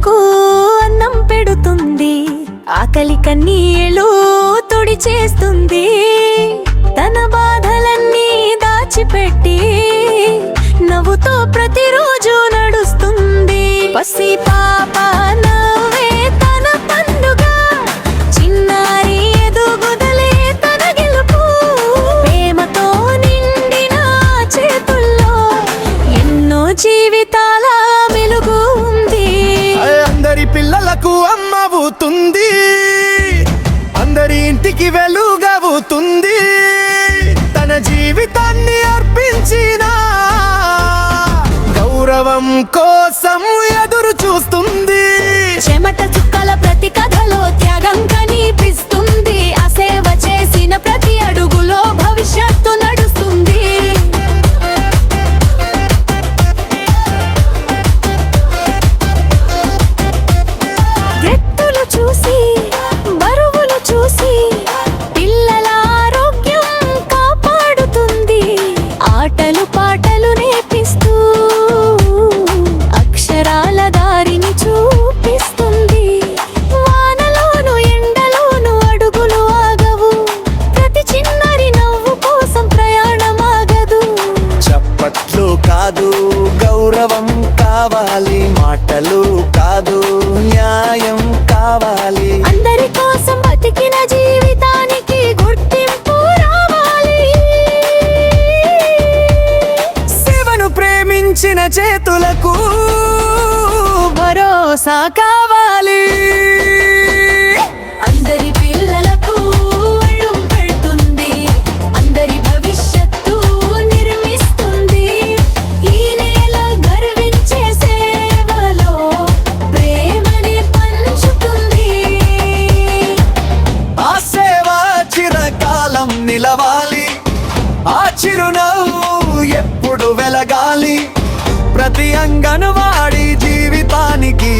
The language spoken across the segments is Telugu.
పిల్లలకు అన్నం పెడుతుంది, ఆకలి కన్నీళ్ళు తుడిచేస్తుంది, తన బాధలన్నీ దాచిపెట్టి నవ్వుతో ప్రతిరోజు నడుస్తుంది. పసి పాప నవ్వే తన పండుగ, చిన్నారి ఎదుగుదలే తన గెలుపు, ప్రేమతో నిండిన చేతుల్లో ఎన్నో జీవితాల వెలుగు ఉంది. అందరి పిల్లలకు అమ్మవుతుంది, అందరి ఇంటికి వెలుగవుతుంది, తన జీవితాన్ని అర్పించిన గౌరవం కోసం ఎదురు చూస్తుంది. చెమట చుక్కల ప్రతి కథలో త్యాగం కనిపిస్తుంది, ఆ సేవ చేసిన ప్రతి అడుగులో భవిష్యత్తు నడుస్తుంది. వ్యక్తులు చూసి బరువులు చూసి పిల్లల ఆరోగ్యం కాపాడుతుంది, ఆటలు పాటలు నేర్పిస్తూ అక్షరాల దారిని చూపిస్తుంది. వానలోను ఎండలోను అడుగులు ఆగవు, ప్రతి చిన్నరి నవ్వు కోసం ప్రయాణం ఆగదు. చప్పట్లు కాదు గౌరవం కావాలి, మాటలు కాదు న్యాయం కావాలి, అందరి కోసం బతికిన జీవితానికి గుర్తింపు రావాలి. సేవను ప్రేమించిన చేతులకు భరోసా కావాలి. అందరి పిల్లలకు ఒళ్ళు పెడుతుంది, అందరి భవిష్యత్తు నిర్మిస్తుంది, ఈ నేల గర్వించే సేవలో ప్రేమని పంచుతుంది. ఆ సేవ చిరకాలం నిలవాలి, ఆ చిరునవ్వు ఎప్పుడు వెలగాలి, ప్రతి అంగన్వాడీ జీవితానికి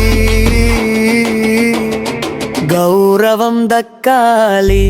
గౌరవం దక్కాలి.